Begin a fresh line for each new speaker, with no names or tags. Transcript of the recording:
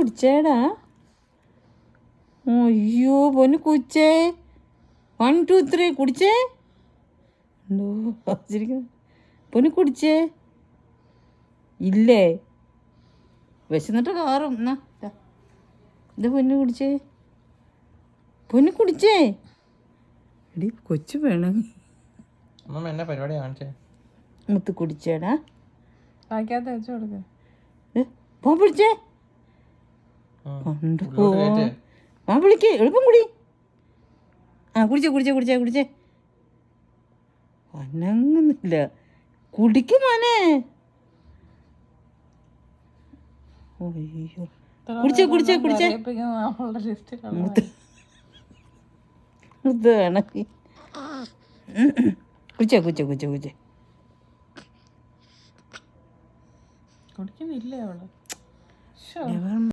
കുടിച്ചേടാ. അയ്യോ പൊന്നു കുടിച്ചേ. 1 2 3 കുടിച്ചേ. പൊന്നു കുടിച്ചേ. ഇല്ലേ വിശന്നിട്ട് കാറും. എന്നാ ഇത് പൊന്നു കുടിച്ചേ. പൊന്നു കുടിച്ചേ. എടി കൊച്ചു വേണം.
എന്നെ പരിപാടി കാണിച്ചേ.
മുത്ത് കുടിച്ചേടാ.
വായിക്കാത്ത വെച്ചു കൊടുക്ക്.
പോ പിടിച്ചേ. ആ വിളിക്കേ എളുപ്പം കുടി. ആ കുടിച്ചേ കുടിച്ചേ കുടിച്ചേ കുടിച്ചേ. അനങ്ങുന്നില്ല. കുടിക്കും മോനെ. അയ്യോ കുടിച്ചേ കുടിച്ചേ കുടിച്ചേ. മുത്ത് മുത്ത് വേണം. കുടിച്ചേ കുടിച്ചേ കുടിച്ചേ കുടിച്ചേ.
കുടിക്കുന്നില്ലേ അവള്?